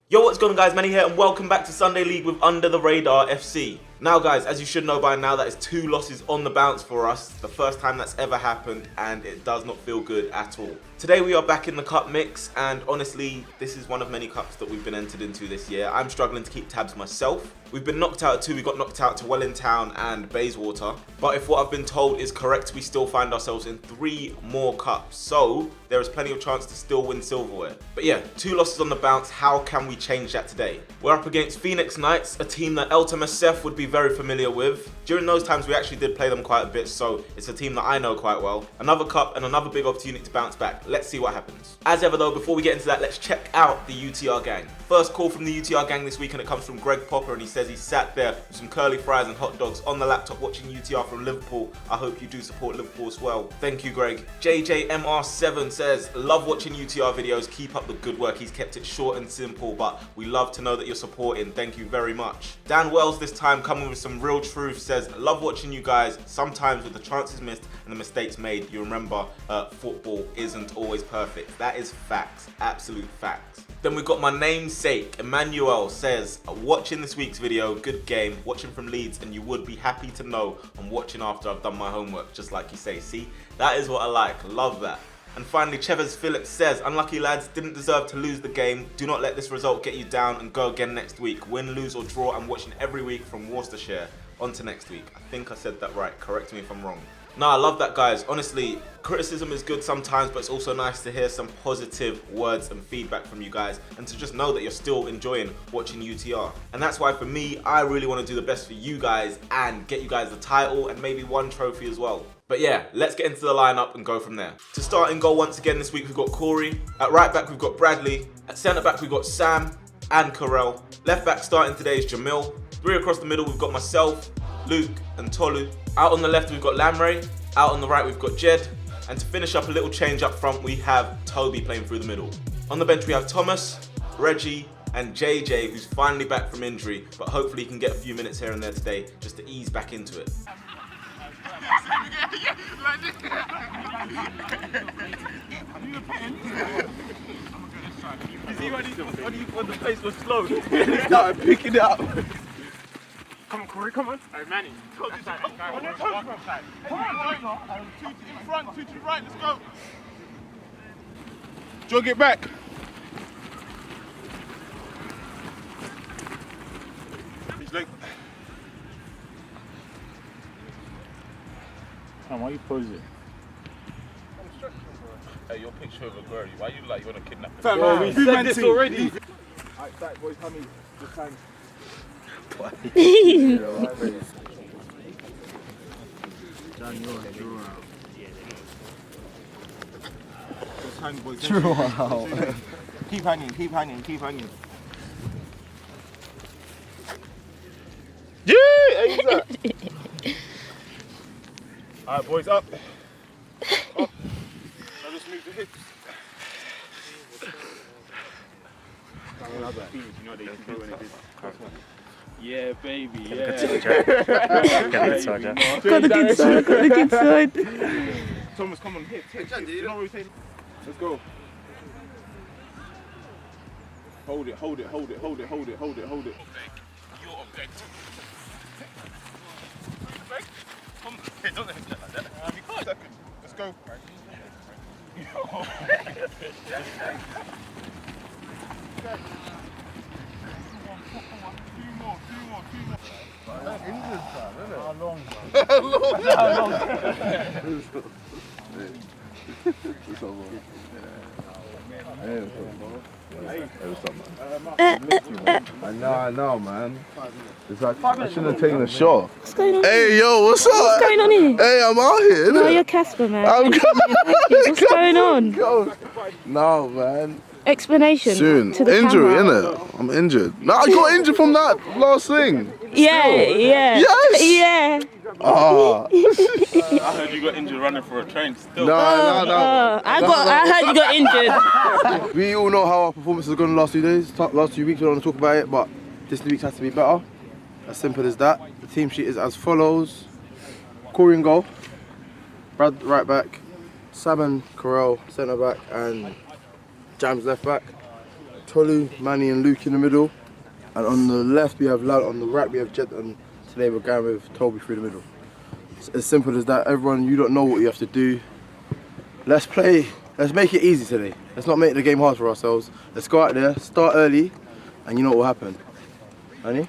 Yo, what's going on guys, Manny here and welcome back to Sunday League with Under the Radar FC. Now guys, as you should know by now, that is 2 losses on the bounce for us. The first time that's ever happened and it does not feel good at all. Today we are back in the cup mix and honestly, this is one of many cups that we've been entered into this year. I'm struggling to keep tabs myself. We've been knocked out at 2, we got knocked out to Wellingtown and Bayswater. But if what I've been told is correct, we still find ourselves in 3 more cups. So there is plenty of chance to still win silverware. But yeah, 2 losses on the bounce, how can we change that today? We're up against Phoenix Knights, a team that Eltamsef would be very familiar with. During those times we actually did play them quite a bit, so it's a team that I know quite well. Another cup and another big opportunity to bounce back. Let's see what happens. As ever though, before we get into that, let's check out the UTR gang. First call from the UTR gang this week and it comes from Greg Popper and he says he sat there with some curly fries and hot dogs on the laptop watching UTR from Liverpool. I hope you do support Liverpool as well. Thank you, Greg. JJMR7 says, love watching UTR videos, keep up the good work. He's kept it short and simple, but we love to know that you're supporting. Thank you very much. Dan Wells this time coming with some real truth says, love watching you guys. Sometimes with the chances missed and the mistakes made, you remember football isn't always perfect. That is facts, absolute facts. Then we've got my namesake, Emmanuel says, watching this week's video, good game, watching from Leeds, and you would be happy to know I'm watching after I've done my homework, just like you say. See, that is what I like, love that. And finally, Chavez Phillips says, unlucky lads, didn't deserve to lose the game. Do not let this result get you down and go again next week. Win, lose or draw, I'm watching every week from Worcestershire. On to next week. I think I said that right, correct me if I'm wrong. No, I love that guys. Honestly, criticism is good sometimes, but it's also nice to hear some positive words and feedback from you guys and to just know that you're still enjoying watching UTR. And that's why for me, I really want to do the best for you guys and get you guys the title and maybe 1 trophy as well. But yeah, let's get into the lineup and go from there. To start in goal once again this week, we've got Corey. At right back, we've got Bradley. At centre back, we've got Sam and Carell. Left back starting today is Jamil. 3 across the middle, we've got myself, Luke and Tolu. Out on the left, we've got Lamray. Out on the right, we've got Jed. And to finish up a little change up front, we have Toby playing through the middle. On the bench, we have Thomas, Reggie, and JJ, who's finally back from injury, but hopefully he can get a few minutes here and there today just to ease back into it. You see when the pace was slow? He started picking it up. Come on, Corey, come on. Hey, Manny. Come on, in front, 2 to the right, let's go. Jog it back. He's like... Why are you posing? Hey, your picture of a girl, why you like you want to kidnap her? Fam, we said this already. Alright, back boys, coming. Just time. Just hang, boys. Draw out. Keep hanging, keep hanging, keep hanging. Yeah, who's that? Alright, boys, up. Up. Now just move the hips. Yeah, baby, yeah. Got the good side, Thomas, come on, hips. You know what we're saying? Let's go. Hold it. Your objective. Come on, don't let him get like that. You can't. Second. Let's go. I know, man. It's like, I shouldn't have taken a shot. What's going on? Hey, yo, what's up? What's going on here? Hey, I'm out here, No, innit? you're Casper, man. I'm What's going on? No, man. Explanation. Soon. To the Injury, camera. innit? I'm injured. No, I got injured from that last thing. Yeah. Yes! Yeah. Ah. I heard you got injured running for a train still. No. I heard you got injured. We all know how our performance has gone the last 2 days, last 2 weeks. We don't want to talk about it, but this week has to be better. As simple as that. The team sheet is as follows: Corey in goal, Brad right back, Sam and Carell centre back, and Jams left back. Tolu, Manny and Luke in the middle. And on the left we have Lal, on the right we have Jed, and today we're going with Toby through the middle. It's as simple as that. Everyone, you don't know what you have to do. Let's play, let's make it easy today. Let's not make the game hard for ourselves. Let's go out there, start early, and you know what will happen. Manny?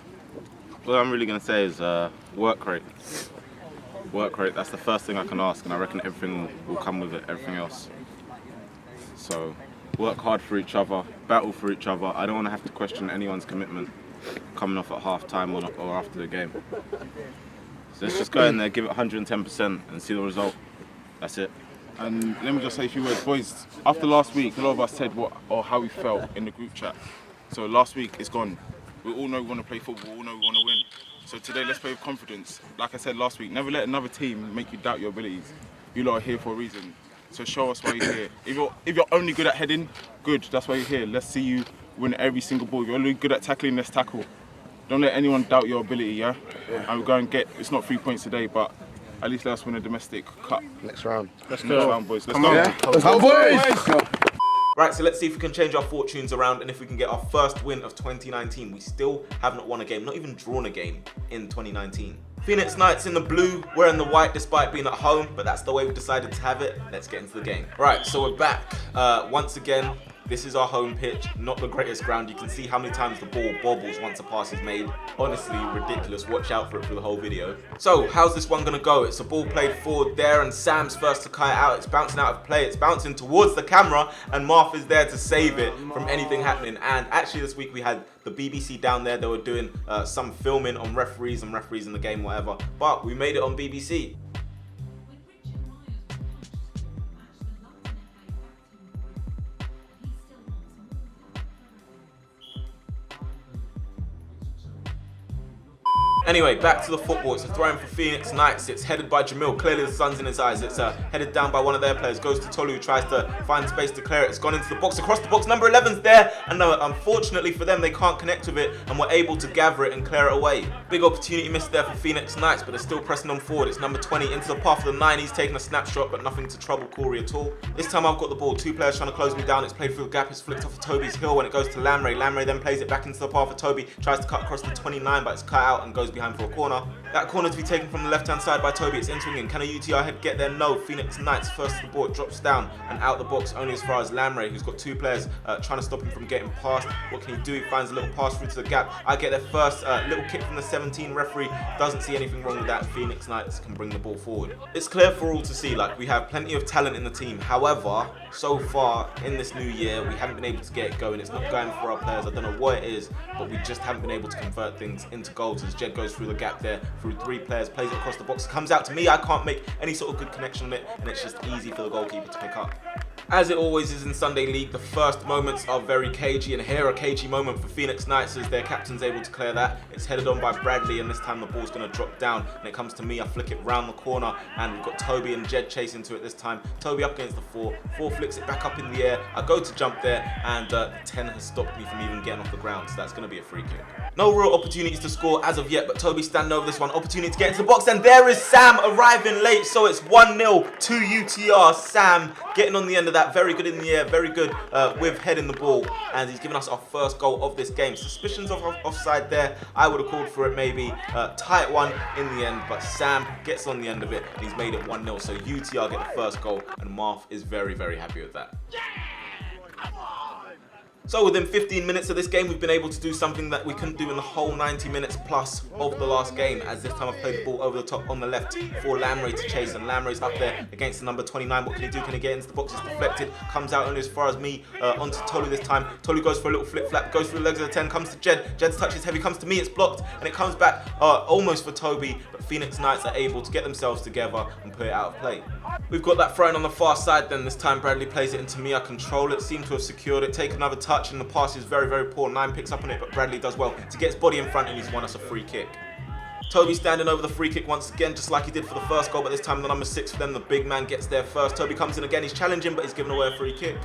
What I'm really going to say is work rate. Work rate, that's the first thing I can ask, and I reckon everything will come with it, everything else. So, work hard for each other, battle for each other. I don't want to have to question anyone's commitment coming off at half time or after the game. So let's just go in there, give it 110% and see the result. That's it. And let me just say a few words, boys. After last week, a lot of us said what or how we felt in the group chat. So last week is gone. We all know we want to play football. We all know we want to win. So today, let's play with confidence. Like I said last week, never let another team make you doubt your abilities. You lot are here for a reason. So show us why you're here. If you're only good at heading, good. That's why you're here. Let's see you win every single ball. If you're only good at tackling, let's tackle. Don't let anyone doubt your ability, yeah? And we're going to get, it's not 3 points today, but at least let us win a domestic cup. Next round. Let's go. Round, boys. Let's go. Let's go, boys! Right, so let's see if we can change our fortunes around and if we can get our first win of 2019. We still have not won a game, not even drawn a game in 2019. Phoenix Knights in the blue, we're in the white despite being at home, but that's the way we decided to have it. Let's get into the game. Right, so we're back. Once again, this is our home pitch, not the greatest ground. You can see how many times the ball bobbles once a pass is made. Honestly, ridiculous. Watch out for it for the whole video. So, how's this one gonna go? It's a ball played forward there, and Sam's first to kite out. It's bouncing out of play. It's bouncing towards the camera, and Marth is there to save it from anything happening. And actually, this week we had the BBC down there. They were doing some filming on referees in the game, whatever. But we made it on BBC. Anyway, back to the football. It's a throw-in for Phoenix Knights. It's headed by Jamil. Clearly the sun's in his eyes. It's headed down by one of their players. Goes to Tolu, who tries to find space to clear it. It's gone into the box, across the box. Number 11's there. And unfortunately for them, they can't connect with it. And we're able to gather it and clear it away. Big opportunity missed there for Phoenix Knights, but they're still pressing on forward. It's number 20 into the path of the 9. He's taking a snapshot, but nothing to trouble Corey at all. This time I've got the ball. 2 players trying to close me down. It's played through the gap. It's flicked off of Toby's heel when it goes to Lamray. Lamray then plays it back into the path of Toby. Tries to cut across the 29, but it's cut out and goes behind for a corner. That corner to be taken from the left-hand side by Toby. It's in swinging. Can a UTR head get there? No. Phoenix Knights first to the ball. It drops down and out the box only as far as Lamray, who's got 2 players trying to stop him from getting past. What can he do? He finds a little pass through to the gap. I get their first little kick from the 17. Referee doesn't see anything wrong with that. Phoenix Knights can bring the ball forward. It's clear for all to see, like, we have plenty of talent in the team. However, so far in this new year, we haven't been able to get it going. It's not going for our players. I don't know what it is, but we just haven't been able to convert things into goals as Jed goes through the gap there, through 3 players, plays it across the box, comes out to me. I can't make any sort of good connection on it, and it's just easy for the goalkeeper to pick up. As it always is in Sunday League, the first moments are very cagey, and here a cagey moment for Phoenix Knights as their captain's able to clear that. It's headed on by Bradley, and this time the ball's going to drop down, and it comes to me. I flick it round the corner, and we've got Toby and Jed chasing to it this time. Toby up against the 4. 4 flicks it back up in the air. I go to jump there, and the 10 has stopped me from even getting off the ground, so that's going to be a free kick. No real opportunities to score as of yet, but Toby's standing over this one. Opportunity to get into the box, and there is Sam arriving late, so it's 1-0 to UTR. Sam getting on the end of that. Very good in the air, very good with heading the ball, and he's given us our first goal of this game. Suspicions of offside there. I would have called for it maybe. Tight one in the end, but Sam gets on the end of it, and he's made it 1-0. So UTR get the first goal, and Marth is very, very happy with that. So within 15 minutes of this game, we've been able to do something that we couldn't do in the whole 90 minutes plus of the last game, as this time I've played the ball over the top on the left for Lamray to chase, and Lamray's up there against the number 29. What can he do? Can he get into the box? It's deflected, comes out only as far as me, onto Tolu this time. Tolu goes for a little flip-flap, goes through the legs of the 10, comes to Jed. Jed's touch is heavy, comes to me, it's blocked, and it comes back almost for Toby, but Phoenix Knights are able to get themselves together and put it out of play. We've got that throw in on the far side then. This time Bradley plays it into me. I control it, seem to have secured it, take another touch, and the pass is very, very poor. 9 picks up on it, but Bradley does well to get his body in front, and he's won us a free kick. Toby standing over the free kick once again, just like he did for the first goal, but this time the number 6 for them, the big man, gets there first. Toby comes in again, he's challenging, but he's given away a free kick.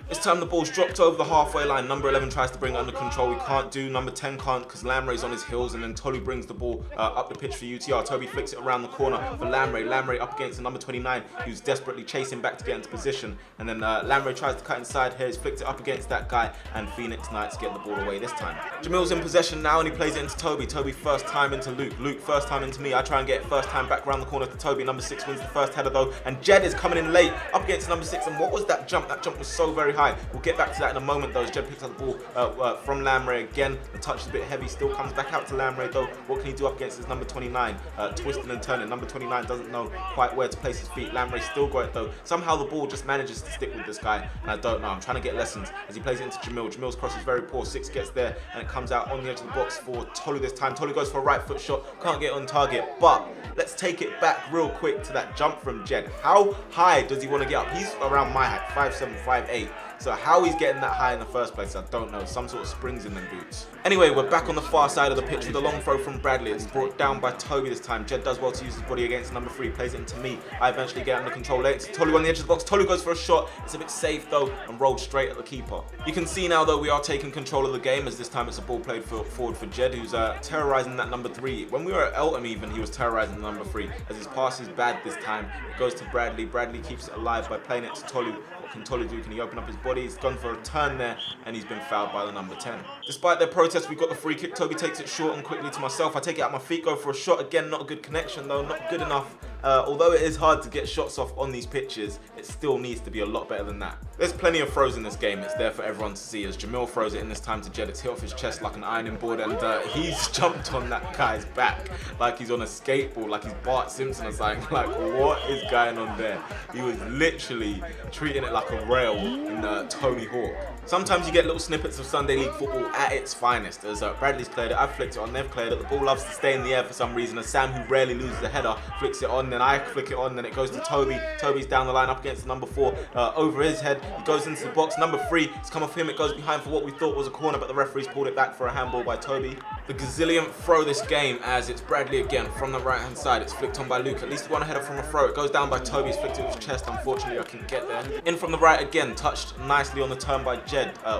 This time the ball's dropped over the halfway line. Number 11 tries to bring it under control. We can't do. Number 10 can't because Lamre's on his heels, and then Tolu brings the ball up the pitch for UTR. Toby flicks it around the corner for Lamre. Lamre up against the number 29 who's desperately chasing back to get into position, and then Lamre tries to cut inside here. He's flicked it up against that guy, and Phoenix Knights get the ball away this time. Jamil's in possession now, and he plays it into Toby. Toby first time into Luke. Luke first time into me. I try and get it first time back around the corner to Toby. Number 6 wins the first header though, and Jed is coming in late up against number 6. And what was that jump? That jump was so very high. We'll get back to that in a moment though, as Jed picks up the ball from Lamre again. The touch is a bit heavy, still comes back out to Lamre though. What can he do up against his number 29? Twisting and turning. Number 29 doesn't know quite where to place his feet. Lamre still got it though. Somehow the ball just manages to stick with this guy, and I don't know. I'm trying to get lessons as he plays it into Jamil. Jamil's cross is very poor. 6 gets there, and it comes out on the edge of the box for Tolu this time. Tolu goes for a right foot shot, can't get on target, but let's take it back real quick to that jump from Jed. How high does he want to get up? He's around my height, 5'7", 5'8". So how he's getting that high in the first place, I don't know. Some sort of springs in them boots. Anyway, we're back on the far side of the pitch with a long throw from Bradley. It's brought down by Toby this time. Jed does well to use his body against number 3. Plays it into me. I eventually get under control. It's Tolu on the edge of the box. Tolu goes for a shot. It's a bit safe though, and rolled straight at the keeper. You can see now though we are taking control of the game, as this time it's a ball played forward for Jed, who's terrorizing that number 3. When we were at Eltham even, he was terrorizing the number 3. As his pass is bad this time, it goes to Bradley. Bradley keeps it alive by playing it to Tolu. What can Tolu do? Can he open up his body? He's gone for a turn there, and he's been fouled by the number 10. Despite their protest, we got the free kick. Toby takes it short and quickly to myself. I take it out my feet, go for a shot. Again, not a good connection though, not good enough. Although it is hard to get shots off on these pitches, it still needs to be a lot better than that. There's plenty of throws in this game. It's there for everyone to see, as Jamil throws it in this time to Jed. It's hit off his chest like an ironing board, and he's jumped on that guy's back like he's on a skateboard, like he's Bart Simpson or something. Like, what is going on there? He was literally treating it like a rail in Tony Hawk. Sometimes you get little snippets of Sunday League football at its finest, as Bradley's cleared it, I've flicked it on, they've cleared it. The ball loves to stay in the air for some reason, as Sam, who rarely loses a header, flicks it on, then I flick it on, then it goes to Toby. Toby's down the line up against the number 4, over his head, he goes into the box. Number 3, it's come off him, it goes behind for what we thought was a corner, but the referee's pulled it back for a handball by Toby. The gazillionth throw this game, as it's Bradley again from the right hand side. It's flicked on by Luke, at least one header from a throw. It goes down by Toby, it's flicked to his chest. Unfortunately I couldn't get there. In from the right again, touched nicely on the turn by Jed,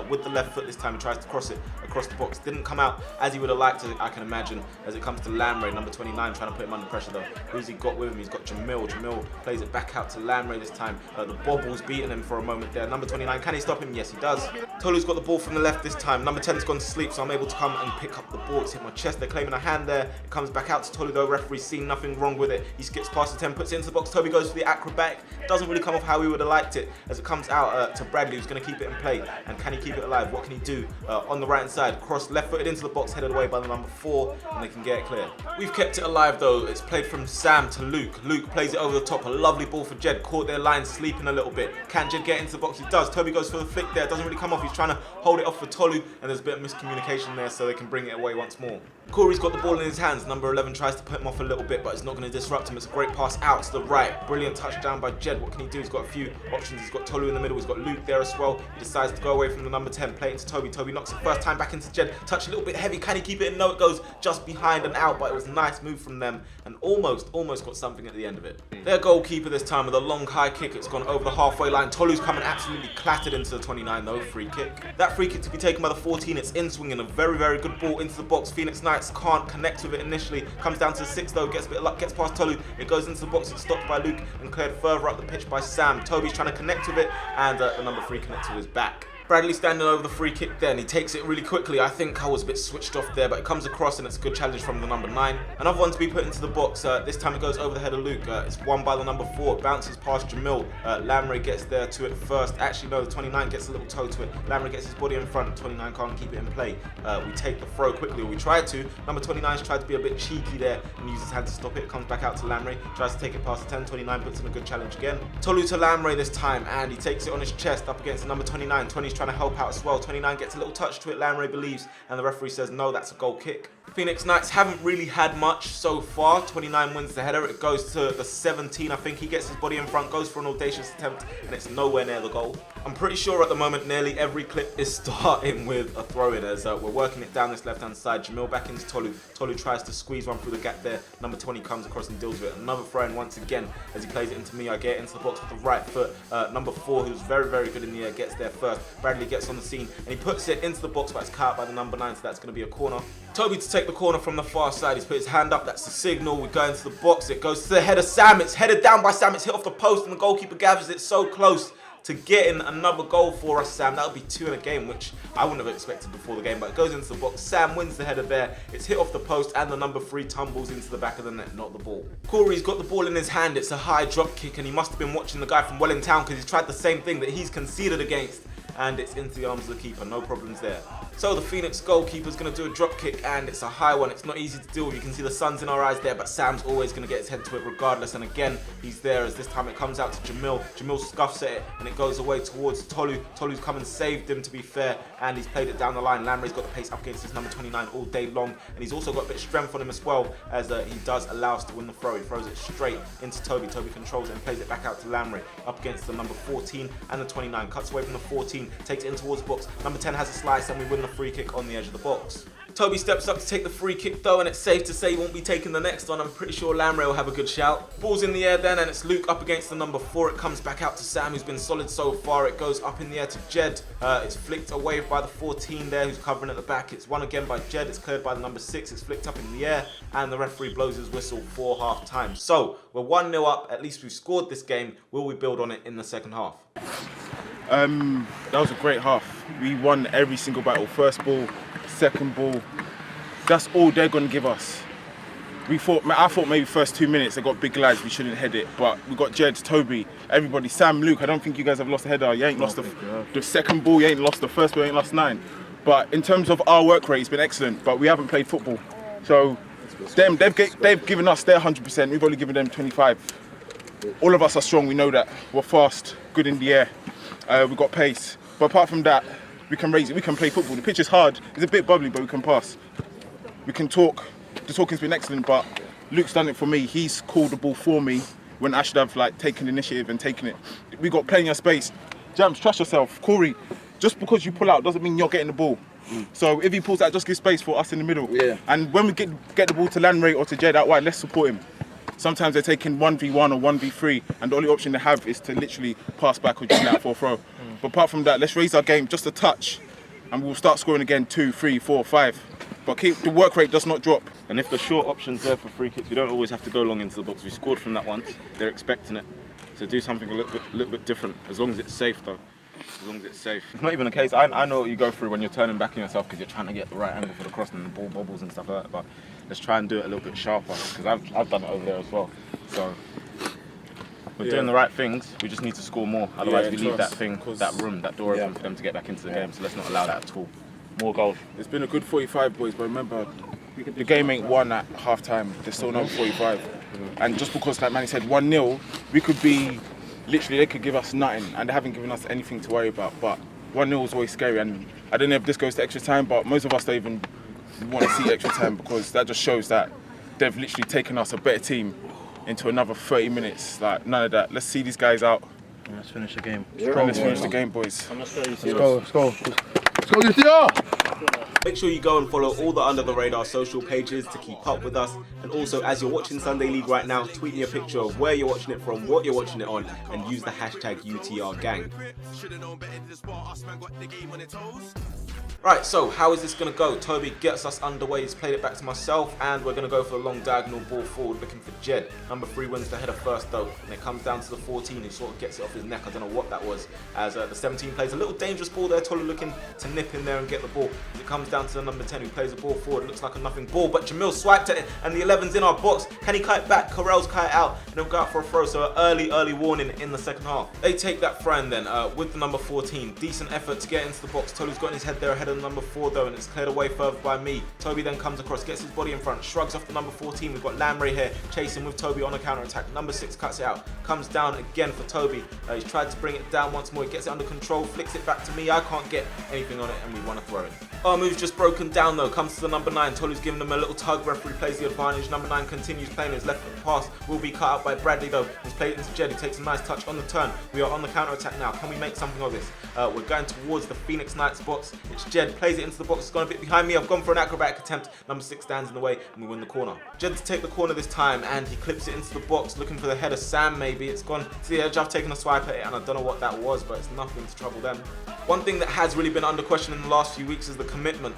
with the left foot this time. He tries to cross it across the box. Didn't come out as he would have liked to, I can imagine, as it comes to Lamre, number 29, trying to put him under pressure though. Who's he got with him? He's got Jamil. Jamil plays it back out to Lamre this time. The bobble's beating him for a moment there. Number 29, can he stop him? Yes, he does. Tolu's got the ball from the left this time. Number 10's gone to sleep, so I'm able to come and pick up the ball. It's hit my chest. They're claiming a hand there. It comes back out to Tolu though. Referee's seen nothing wrong with it. He skips past the 10, puts it into the box. Toby goes for the acrobatic. Doesn't really come off how we would have liked it, as it comes out to Bradley, who's going to keep it in play. And can he keep it alive? What can he do? On the right hand side, cross left footed into the box, headed away by the number 4, and they can get it clear. We've kept it alive though. It's played from Sam to Luke. Luke plays it over the top. A lovely ball for Jed. Caught their line sleeping a little bit. Can Jed get into the box? He does. Toby goes for the flick there. Doesn't really come off. He's trying to hold it off for Tolu, and there's a bit of miscommunication there, so they can bring it away once more. Corey's got the ball in his hands. Number 11 tries to put him off a little bit, but it's not going to disrupt him. It's a great pass out to the right. Brilliant touchdown by Jed. What can he do? He's got a few options. He's got Tolu in the middle. He's got Luke there as well. He decides to go away from the number 10. Play it into Toby. Toby knocks it first time back into Jed. Touch a little bit heavy. Can he keep it in? No, it goes just behind and out, but it was a nice move from them, and almost got something at the end of it. Their goalkeeper this time with a long high kick. It's gone over the halfway line. Tolu's coming absolutely clattered into the 29 though. Free kick. That free kick to be taken by the 14. It's in swinging. A very, very good ball into the box. Phoenix Knights can't connect with it initially. Comes down to the 6 though. Gets a bit of luck. Gets past Tolu. It goes into the box. It's stopped by Luke and cleared further up the pitch by Sam. Toby's trying to connect with it, and the number 3 connects with his back. Bradley standing over the free kick there, and he takes it really quickly. I think I was a bit switched off there, but it comes across, and it's a good challenge from the number 9. Another one to be put into the box. This time it goes over the head of Luke. It's won by the number 4. It bounces past Jamil. Lamre gets there to it first. Actually, no, the 29 gets a little toe to it. Lamre gets his body in front. 29 can't keep it in play. We take the throw quickly, or we try to. Number 29's tried to be a bit cheeky there and use his hand to stop it. It comes back out to Lamre. Tries to take it past the 10. 29 puts in a good challenge again. Tolu to Lamre this time, and he takes it on his chest up against the number 29. 20's trying to help out as well. 29 gets a little touch to it. Lamre believes, and the referee says no, that's a goal kick. Phoenix Knights haven't really had much so far. 29 wins the header. It goes to the 17. I think he gets his body in front, goes for an audacious attempt, and it's nowhere near the goal. I'm pretty sure at the moment nearly every clip is starting with a throw-in as we're working it down this left-hand side. Jamil back into Tolu. Tolu tries to squeeze one through the gap there. Number 20 comes across and deals with it. Another throw-in once again as he plays it into me. I get into the box with the right foot. Number 4, who's very, very good in the air, gets there first. Bradley gets on the scene and he puts it into the box, but it's cut out by the number 9, so that's going to be a corner. Toby to take the corner from the far side. He's put his hand up. That's the signal. We go into the box. It goes to the header. Sam. It's headed down by Sam. It's hit off the post and the goalkeeper gathers it so close to getting another goal for us, Sam. That would be 2 in a game, which I wouldn't have expected before the game, but it goes into the box. Sam wins the header there. It's hit off the post and the number 3 tumbles into the back of the net, not the ball. Corey's got the ball in his hand. It's a high drop kick and he must have been watching the guy from Wellington because he's tried the same thing that he's conceded against, and it's into the arms of the keeper. No problems there. So the Phoenix goalkeeper's going to do a drop kick and it's a high one. It's not easy to deal with. You can see the sun's in our eyes there, but Sam's always going to get his head to it regardless. And again, he's there as this time it comes out to Jamil. Jamil scuffs at it and it goes away towards Tolu. Tolu's come and saved him, to be fair, and he's played it down the line. Lamrey's got the pace up against his number 29 all day long, and he's also got a bit of strength on him as well, as he does allow us to win the throw. He throws it straight into Toby. Toby controls it and plays it back out to Lamrey, up against the number 14 and the 29. Cuts away from the 14, takes it in towards the box. Number 10 has a slice and we win the free kick on the edge of the box. Toby steps up to take the free kick though, and it's safe to say he won't be taking the next one. I'm pretty sure Lamrey will have a good shout. Ball's in the air then, and it's Luke up against the number 4. It comes back out to Sam, who's been solid so far. It goes up in the air to Jed. It's flicked away by the 14 there, who's covering at the back. It's won again by Jed. It's cleared by the number 6. It's flicked up in the air, and the referee blows his whistle for half time. So we're 1-0 up. At least we've scored this game. Will we build on it in the second half? That was a great half. We won every single battle. First ball, second ball. That's all they're going to give us. I thought maybe first 2 minutes they got big lads, we shouldn't head it. But we got Jed, Toby, everybody, Sam, Luke. I don't think you guys have lost a header. You ain't lost the second ball, you ain't lost the first ball, you ain't lost 9. But in terms of our work rate, it's been excellent. But we haven't played football. So they've given us their 100%. We've only given them 25. All of us are strong, we know that. We're fast, good in the air. We've got pace. But apart from that, we can raise it, we can play football. The pitch is hard, it's a bit bubbly, but we can pass. We can talk. The talking's been excellent, but Luke's done it for me. He's called the ball for me when I should have taken the initiative and taken it. We got plenty of space. Jams, trust yourself. Corey, just because you pull out doesn't mean you're getting the ball. So if he pulls out, just give space for us in the middle. Yeah. And when we get the ball to Lanray or to Jed out wide, let's support him. Sometimes they're taking 1v1 or 1v3, and the only option they have is to literally pass back or just out for a throw. But apart from that, let's raise our game just a touch, and we'll start scoring again 2, 3, 4, 5. But the work rate does not drop. And if the short option's there for free kicks, we don't always have to go long into the box. We scored from that once. They're expecting it. So do something a little bit different, as long as it's safe though. As long as it's safe. It's not even a case. I know what you go through when you're turning back on yourself because you're trying to get the right angle for the cross and the ball bobbles and stuff like that. But let's try and do it a little bit sharper, because I've done it over there as well. So we're doing the right things. We just need to score more. Otherwise, we leave that door open for them to get back into the game. So let's not allow that at all. More goals. It's been a good 45, boys, but remember, the game ain't won at half time. There's still another 45. And just because, like Manny said, 1-0, we could be, literally, they could give us nothing, and they haven't given us anything to worry about. But 1-0 is always scary, and I don't know if this goes to extra time, but most of us don't even want to see extra time, because that just shows that they've literally taken us, a better team, into another 30 minutes. Like, none of that. Let's see these guys out. Let's finish the game. Let's finish the game, boys. Let's go, UTR! Make sure you go and follow all the Under the Radar social pages to keep up with us. And also, as you're watching Sunday League right now, tweet me a picture of where you're watching it from, what you're watching it on, and use the hashtag UTRGang. Right, so how is this going to go? Toby gets us underway. He's played it back to myself, and we're going to go for a long diagonal ball forward, looking for Jed. Number 3 wins the header first, though, and it comes down to the 14, who sort of gets it off his neck. I don't know what that was, as the 17 plays a little dangerous ball there. Tolu looking to nip in there and get the ball. It comes down to the number 10, who plays the ball forward. It looks like a nothing ball, but Jamil swiped at it, and the 11's in our box. Can he kite back? Correll's kite out, and he'll go out for a throw, so an early warning in the second half. They take that throw in then, with the number 14. Decent effort to get into the box. Tolu's got his head there ahead of the number 4, though, and it's cleared away further by me. Toby then comes across, gets his body in front, shrugs off the number 14. We've got Lamrey here, chasing with Toby on a counter-attack. Number 6 cuts it out, comes down again for Toby. He's tried to bring it down once more, he gets it under control, flicks it back to me. I can't get anything on it, and we want to throw it. Our move's just broken down though, comes to the number 9, Tolu's giving them a little tug, referee plays the advantage, number 9 continues playing his left foot pass, will be cut out by Bradley though, he's played it into Jed, who takes a nice touch on the turn. We are on the counter attack now, can we make something of this? We're going towards the Phoenix Knights box, it's Jed, plays it into the box, it's gone a bit behind me, I've gone for an acrobatic attempt, number 6 stands in the way and we win the corner. Jed to take the corner this time and he clips it into the box, looking for the header Sam maybe, it's gone to the edge, I've taken a swipe at it and I don't know what that was, but it's nothing to trouble them. One thing that has really been under question in the last few weeks is the commitment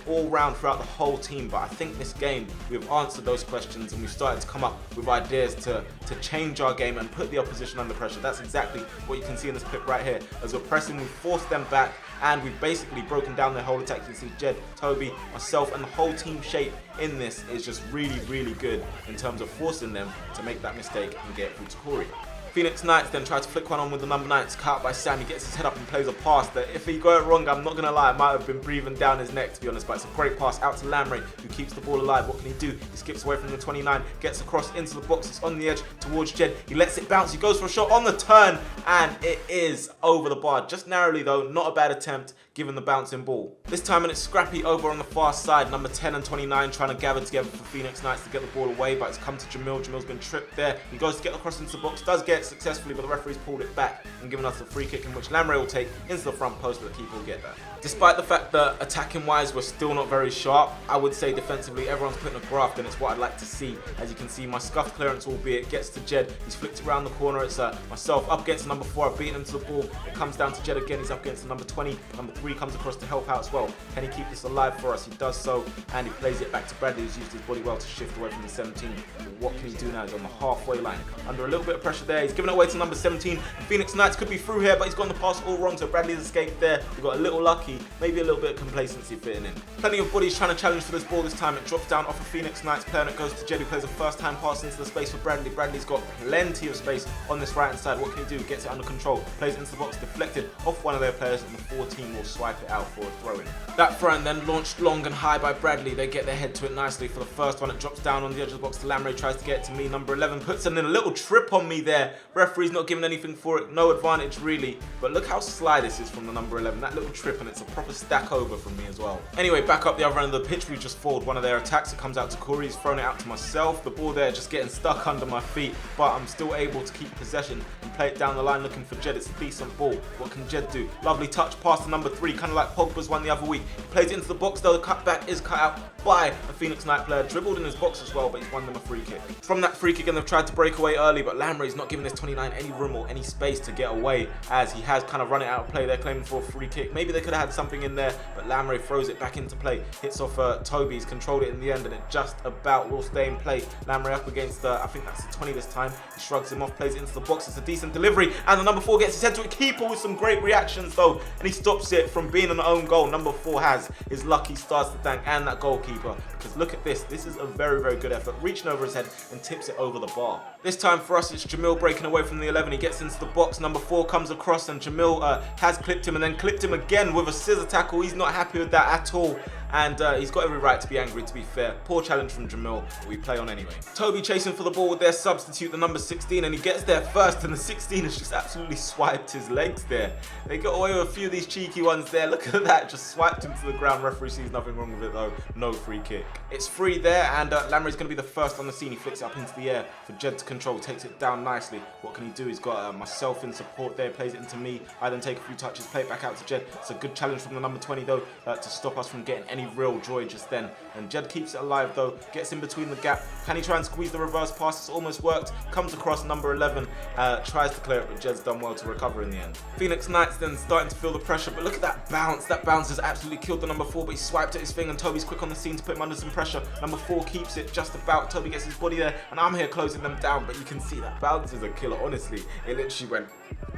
all round throughout the whole team, but I think this game we've answered those questions and we've started to come up with ideas to change our game and put the opposition under pressure. That's exactly what you can see in this clip right here. As we're pressing, we've forced them back and we've basically broken down their whole attack. You can see Jed, Toby, myself and the whole team shape in this is just really good in terms of forcing them to make that mistake and get it through to Corey. Phoenix Knights then try to flick one on with the number 9. It's cut out by Sam. He gets his head up and plays a pass that if he got it wrong, I'm not going to lie, I might have been breathing down his neck to be honest, but it's a great pass out to Lamre who keeps the ball alive. What can he do? He skips away from the 29, gets across into the box, it's on the edge towards Jed. He lets it bounce, he goes for a shot on the turn and it is over the bar. Just narrowly though, not a bad attempt given the bouncing ball. This time and it's scrappy over on the far side, number 10 and 29 trying to gather together for Phoenix Knights to get the ball away, but it's come to Jamil. Jamil's been tripped there. He goes to get across into the box, does get it successfully, but the referee's pulled it back and given us a free kick in which Lamre will take into the front post, but the keeper will get there. Despite the fact that attacking wise we're still not very sharp, I would say defensively everyone's putting a graft and it's what I'd like to see. As you can see, my scuffed clearance albeit gets to Jed, he's flicked it around the corner, it's myself up against the number 4, I've beaten him to the ball, it comes down to Jed again, he's up against the number 20, number 3 comes across to help out as well. Can he keep this alive for us? He does so and he plays it back to Bradley who's used his body well to shift away from the 17. But what can he do now? He's on the halfway line. Under a little bit of pressure there, he's given it away to number 17. Phoenix Knights could be through here, but he's gotten the pass all wrong, so Bradley's escaped there. We got a little lucky, maybe a little bit of complacency fitting in. Plenty of bodies trying to challenge for this ball this time. It drops down off a Phoenix Knights player and it goes to Jed, who plays a first time pass into the space for Bradley. Bradley's got plenty of space on this right hand side. What can he do? Gets it under control, plays it into the box, deflected off one of their players and the 14 will swipe it out for a throw-in. That throw in then launched long and high by Bradley. They get their head to it nicely for the first one. It drops down on the edge of the box to Lamre, tries to get it to me. Number 11 puts in a little trip on me there. Referee's not giving anything for it, no advantage really. But look how sly this is from the number 11. That little trip and it's a proper stack over from me as well. Anyway, back up the other end of the pitch, we just foiled one of their attacks. It comes out to Corey, he's thrown it out to myself. The ball there just getting stuck under my feet, but I'm still able to keep possession and play it down the line looking for Jed. It's a decent ball. What can Jed do? Lovely touch past to number 3, kind of like Pogba's one the other week. He plays it into the box though, the cutback is cut out by a Phoenix Knight player, dribbled in his box as well, but he's won them a free kick. From that free kick and they've tried to break away early, but Lamre's not giving this 29 any room or any space to get away, as he has kind of run it out of play. They're claiming for a free kick. Maybe they could have had something in there, but Lamre throws it back into play, hits off Toby, he's controlled it in the end and it just about will stay in play. Lamre up against, I think that's the 20 this time, he shrugs him off, plays it into the box, it's a decent delivery, and the number 4 gets his head to a keeper with some great reactions though, and he stops it from being an own goal. Number 4 has his lucky starts to thank and that goalkeeper, because look at this is a very good effort, reaching over his head and tips it over the bar. This time for us it's Jamil breaking away from the 11, he gets into the box, number 4 comes across and Jamil has clipped him and then clipped him again with a scissor tackle. He's not happy with that at all. And he's got every right to be angry, to be fair. Poor challenge from Jamil, but we play on anyway. Toby chasing for the ball with their substitute, the number 16, and he gets there first, and the 16 has just absolutely swiped his legs there. They got away with a few of these cheeky ones there. Look at that, just swiped him to the ground. Referee sees nothing wrong with it though. No free kick. It's free there, and Lamre's going to be the first on the scene. He flicks it up into the air for Jed to control, takes it down nicely. What can he do? He's got myself in support there, plays it into me. I then take a few touches, play it back out to Jed. It's a good challenge from the number 20 though, to stop us from getting any real joy just then. And Jed keeps it alive though, gets in between the gap. Can he try and squeeze the reverse pass? It's almost worked. Comes across number 11, tries to clear it, but Jed's done well to recover in the end. Phoenix Knights then starting to feel the pressure, but look at that bounce. That bounce has absolutely killed the number 4, but he swiped at his thing and Toby's quick on the scene to put him under some pressure. Number 4 keeps it just about. Toby gets his body there and I'm here closing them down, but you can see that bounce is a killer. Honestly, it literally went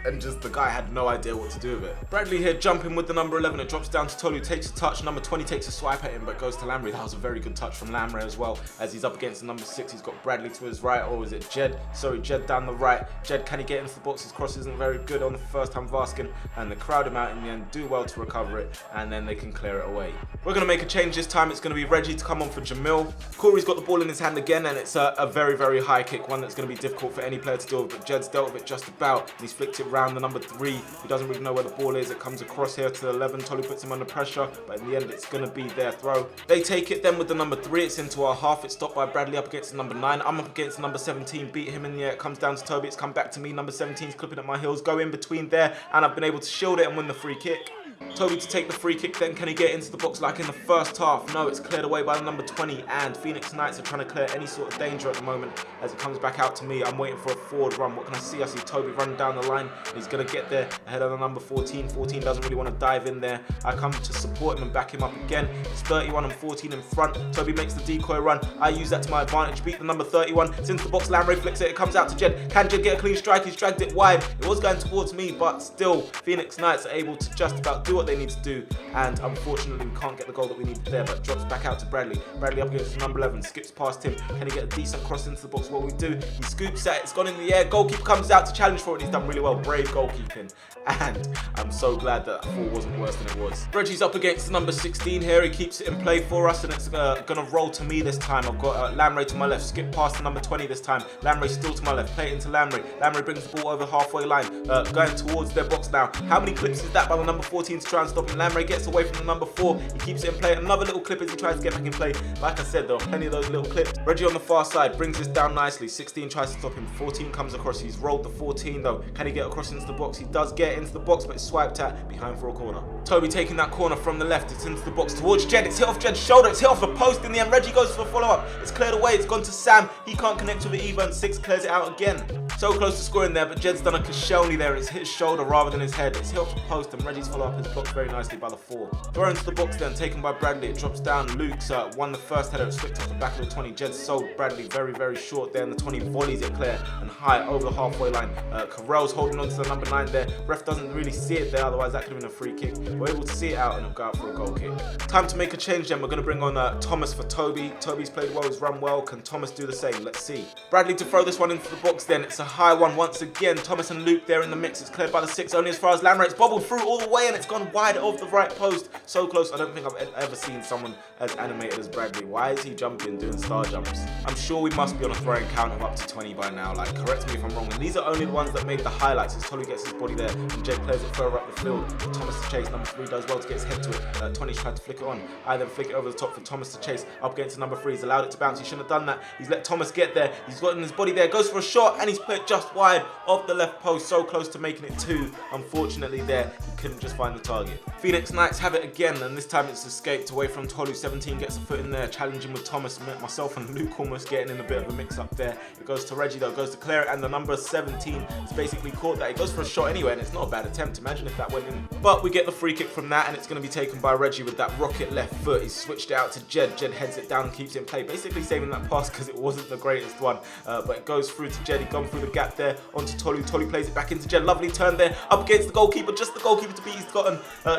and just the guy had no idea what to do with it. Bradley here jumping with the number 11. It drops down to Tolu, takes a touch. Number 20 takes a swipe at him, but goes to Lamre. That was a very good touch from Lamre as well, as he's up against the number 6. He's got Bradley to his right, or is it Jed? Sorry, Jed down the right. Jed, can he get into the box? His cross isn't very good on the first time Vaskin, and they crowd him out in the end, do well to recover it, and then they can clear it away. We're going to make a change this time. It's going to be Reggie to come on for Jamil. Corey's got the ball in his hand again, and it's a very high kick, one that's going to be difficult for any player to deal with, but Jed's dealt with it just about, and he's flicked it around the number 3, who doesn't really know where the ball is. It comes across here to 11. Tolu puts him under pressure, but in the end, it's going to be their throw. They take it then with the number 3. It's into our half. It's stopped by Bradley up against the number 9. I'm up against the number 17. Beat him in the air. It comes down to Toby. It's come back to me. Number 17's clipping at my heels. Go in between there, and I've been able to shield it and win the free kick. Toby to take the free kick then. Can he get into the box like in the first half? No, it's cleared away by the number 20, and Phoenix Knights are trying to clear any sort of danger at the moment as it comes back out to me. I'm waiting for a forward run. What can I see? I see Toby running down the line. He's going to get there ahead of the number 14. 14 doesn't really want to dive in there. I come to support him and back him up again. It's 31 and 14 in front. Toby makes the decoy run. I use that to my advantage. Beat the number 31. It's into the box. Lamray flicks it. It comes out to Jed. Can Jed get a clean strike? He's dragged it wide. It was going towards me, but still, Phoenix Knights are able to just about do what they need to do. And unfortunately, we can't get the goal that we needed there, but drops back out to Bradley. Bradley up against number 11, skips past him. Can he get a decent cross into the box? What we do, he scoops at it, it's gone in the air. Goalkeeper comes out to challenge for it, and he's done really well. Brave goalkeeping. And I'm so glad that 4 wasn't worse than it was. Reggie's up against number 16 here. He keeps it in play for us, and it's going to roll to me this time. I've got Lamray to my left, skip past the number 20 this time. Lamray still to my left, play it into Lamray. Lamray brings the ball over halfway line, going towards their box now. How many clips is that by the number 14 to try and stop him? Lamray gets away from the number 4. He keeps it in play. Another little clip as he tries to get back in play. Like I said, there are plenty of those little clips. Reggie on the far side brings this down nicely. 16 tries to stop him. 14 comes across. He's rolled the 14 though. Can he get across into the box? He does get into the box, but it's swiped at behind for a corner. Toby taking that corner from the left. It's into the box towards Jed. It's hit off Jed's shoulder. It's hit off the post in the end. Reggie goes for the follow-up. It's cleared away. It's gone to Sam. He can't connect with it either, and 6 clears it out again. So close to scoring there, but Jed's done a Koscielny there. It's hit his shoulder rather than his head. It's hit off the post, and Reggie's follow-up is blocked very nicely by the 4. Thrown to the box then, taken by Bradley. It drops down. Luke's won the first header. It's flicked off the back of the 20. Jed sold Bradley very, very short there, and the 20 volleys it clear and high over the halfway line. Carell's holding on to the number 9 there. Ref doesn't really see it there, otherwise that could have been a free kick. We're able to see it out and it'll go out for a goal kick. Time to make a change then. We're going to bring on Thomas for Toby. Toby's played well, he's run well. Can Thomas do the same? Let's see. Bradley to throw this one into the box then. It's a high one once again. Thomas and Luke there in the mix. It's cleared by the 6, only as far as Lamray. It's bobbled through all the way and it's gone wide of the right post. So close. I don't think I've ever seen someone as animated as Bradley. Why is he jumping, doing star jumps? I'm sure we must be on a throwing count of up to 20 by now. Like, correct me if I'm wrong. And these are only the ones that made the highlights as Tolly gets his body there and Jed plays it further up the field. Thomas to chase. Number 3 does well to get his head to it. 20's tried to flick it on. I then flick it over the top for Thomas to chase up against the number 3. He's allowed it to bounce. He shouldn't have done that. He's let Thomas get there. He's gotten his body there. Goes for a shot and he's put it just wide of the left post. So close to making it 2. Unfortunately there, he couldn't just find the target. Phoenix Knights have it again, and this time it's escaped away from Tolu. 17 gets a foot in there, challenging with Thomas. Myself and Luke almost getting in a bit of a mix up there. It goes to Reggie though, goes to clear it, and the number 17 has basically caught that. It goes for a shot anyway, and it's not a bad attempt. Imagine if that went in. But we get the free kick from that, and it's going to be taken by Reggie with that rocket left foot. He's switched it out to Jed. Jed heads it down and keeps it in play, basically saving that pass because it wasn't the greatest one. But it goes through to Jed. He's gone through the gap there onto Tolu. Tolu plays it back into Jed. Lovely turn there up against the goalkeeper. Just the goalkeeper to beat. He's gotten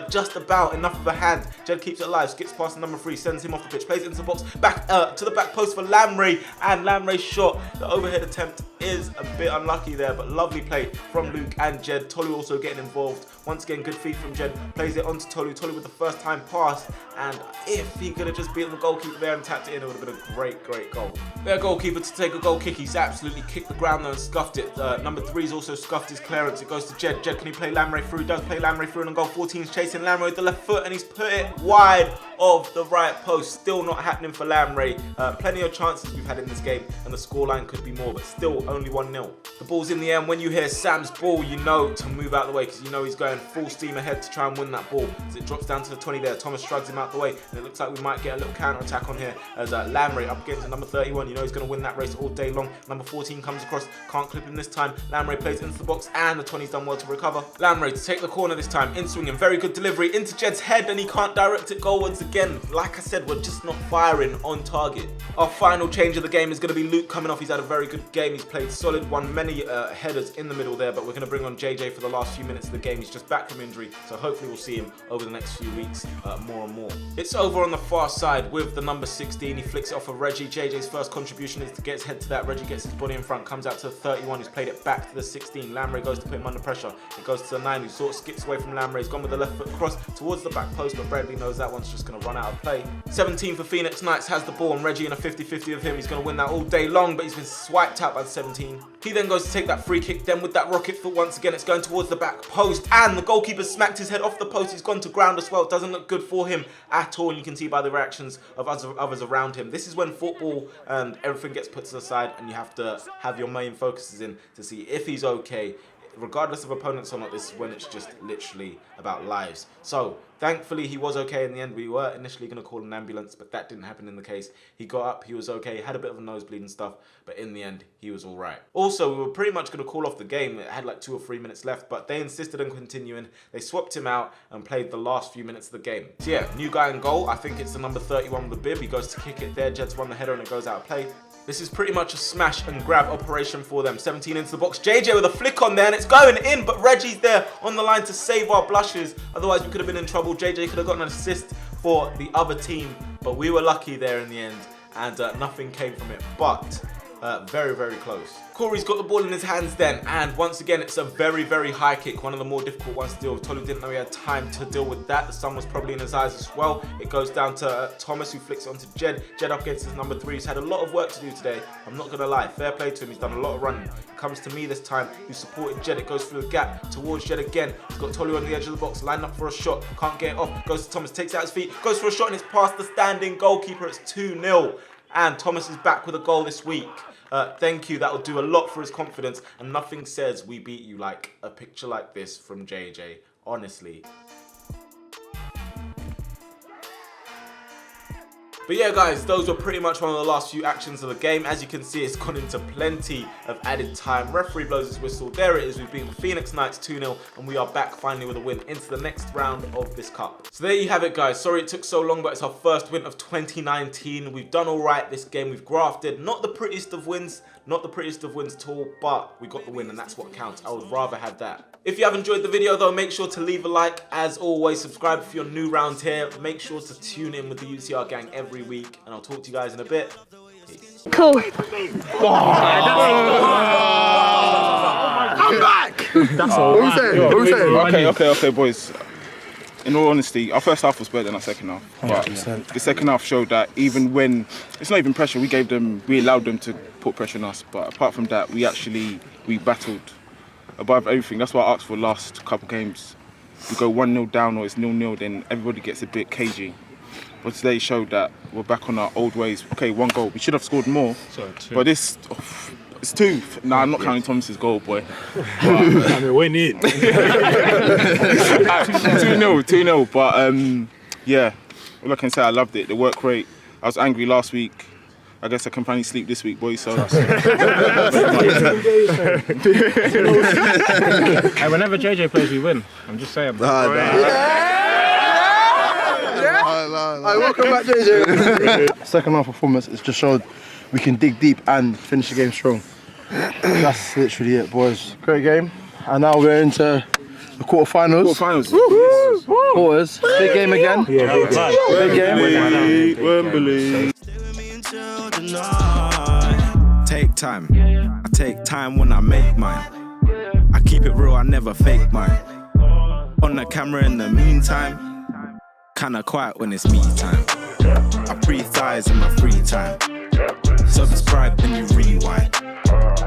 just about enough of a hand. Jed keeps it alive, skips past the number 3, sends him off the pitch, plays it into the box, back to the back post for Lamray, and Lamray's shot. The overhead attempt is a bit unlucky there, but lovely play from Luke and Jed. Tolu also getting involved. Once again, good feed from Jed. Plays it onto Tolu. Tolu with the first time pass, and if he could have just beaten the goalkeeper there and tapped it in, it would have been a great, great goal. Their goalkeeper to take a goal kick. He's absolutely kicked the ground there and scuffed it. Number 3's also scuffed his clearance. It goes to Jed. Jed, can he play Lamray through? Does play Lamray through, and goal 14's chasing Lamray with the left foot, and he's put it wide of the right post. Still not happening for Lamray. Plenty of chances we've had in this game, and the scoreline could be more, but still only 1-0. The ball's in the air, and when you hear Sam's ball, you know to move out of the way, because you know he's going full steam ahead to try and win that ball. As it drops down to the 20 there, Thomas shrugs him out the way, and it looks like we might get a little counter attack on here as Lamray up against the number 31. You know he's going to win that race all day long. Number 14 comes across, can't clip him this time. Lamray plays into the box, and the 20's done well to recover. Lamray to take the corner this time, in swinging, very good delivery into Jed's head, and he can't direct it goalwards again. Like I said, we're just not firing on target. Our final change of the game is going to be Luke coming off. He's had a very good game. He's played solid, won many headers in the middle there, but we're going to bring on JJ for the last few minutes of the game. He's just back from injury, so hopefully we'll see him over the next few weeks more and more. It's over on the far side with the number 16. He flicks it off of Reggie. JJ's first contribution is to get his head to that. Reggie gets his body in front, comes out to the 31, who's played it back to the 16. Lamre goes to put him under pressure. It goes to the 9, who sort of skips away from Lamre. He's gone with the left foot cross towards the back post, but Bradley knows that one's just going to run out of play. 17 for Phoenix Knights has the ball, and Reggie in a 50-50 of him. He's going to win that all day long, but he's been swiped out by the 17. He then goes to take that free kick. Then with that rocket foot, once again, it's going towards the back post, and the goalkeeper smacked his head off the post. He's gone to ground as well. It doesn't look good for him at all, and you can see by the reactions of others around him. This is when football and everything gets put to the side, and you have to have your main focuses in to see if he's okay. Regardless of opponents or not, this is when it's just literally about lives. So, thankfully, he was okay in the end. We were initially going to call an ambulance, but that didn't happen in the case. He got up, he was okay, had a bit of a nosebleed and stuff, but in the end, he was all right. Also, we were pretty much going to call off the game. It had like 2 or 3 minutes left, but they insisted on continuing. They swapped him out and played the last few minutes of the game. So yeah, new guy in goal. I think it's the number 31 with the bib. He goes to kick it there. Jed's won the header and it goes out of play. This is pretty much a smash and grab operation for them. 17 into the box. JJ with a flick on there and it's going in, but Reggie's there on the line to save our blushes. Otherwise, we could have been in trouble. JJ could have gotten an assist for the other team, but we were lucky there in the end and nothing came from it. But very, very close. Corey's got the ball in his hands then, and once again, it's a very, very high kick. One of the more difficult ones to deal with. Tolu didn't know he had time to deal with that. The sun was probably in his eyes as well. It goes down to Thomas, who flicks it onto Jed. Jed up against his number 3. He's had a lot of work to do today. I'm not going to lie. Fair play to him. He's done a lot of running. It comes to me this time, who supported Jed. It goes through the gap towards Jed again. He's got Tolu on the edge of the box, lined up for a shot. Can't get it off. Goes to Thomas, takes it out his feet, goes for a shot, and it's past the standing goalkeeper. It's 2-0. And Thomas is back with a goal this week. Thank you, that will do a lot for his confidence, and nothing says we beat you like a picture like this from JJ, honestly. But yeah guys, those were pretty much one of the last few actions of the game. As you can see, it's gone into plenty of added time. Referee blows his whistle. There it is. We've beaten the Phoenix Knights 2-0 and we are back finally with a win into the next round of this cup. So there you have it guys. Sorry it took so long, but it's our first win of 2019. We've done all right this game. We've grafted. Not the prettiest of wins. Not the prettiest of wins at all, but we got the win and that's what counts. I would rather have that. If you have enjoyed the video though, make sure to leave a like. As always, subscribe if you're new around here. Make sure to tune in with the UCR gang every week and I'll talk to you guys in a bit. Peace. Cool. I'm back! That's all. What are we saying? Okay, boys. In all honesty, our first half was better than our second half. But the second half showed that even when it's not even pressure, we allowed them to put pressure on us. But apart from that, we battled above everything. That's what I asked for last couple games. We go 1-0 down or it's 0-0, then everybody gets a bit cagey. But today showed that we're back on our old ways. Okay, 1 goal. We should have scored more. But this, it's 2. Nah, I'm not counting Thomas's goal, boy. I mean, we need 2-0. But yeah, all I can say, I loved it. The work rate. I was angry last week. I guess I can finally sleep this week, boys. So. Hey, whenever JJ plays, we win. I'm just saying. Welcome back, JJ. Second half performance, it's just showed we can dig deep and finish the game strong. That's literally it, boys. Great game. And now we're into the quarterfinals. Quarters. Big game again. Big game. Wembley. Take time. I take time when I make mine. I keep it real, I never fake mine. On the camera in the meantime. Kinda quiet when it's me time. I breathe thighs in my free time. Subscribe then you rewind.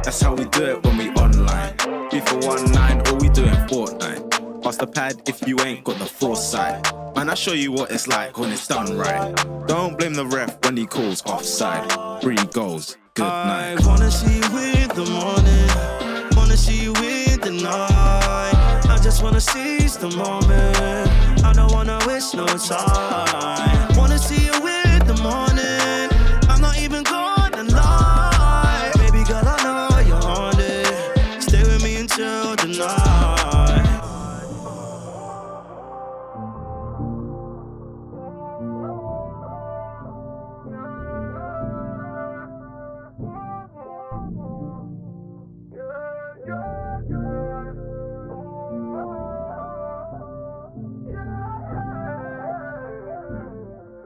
That's how we do it when we online. Be for 1-9 or we do it Fortnite. Pass the pad if you ain't got the foresight. Man, I show you what it's like when it's done right. Don't blame the ref when he calls offside. 3 goals, good night. I wanna see you in the morning. Wanna see you in the night. I just wanna seize the moment. I don't wanna waste no time. Wanna see you in the morning. I'm not even gonna lie. Baby girl, I know you're on it. Stay with me until the night.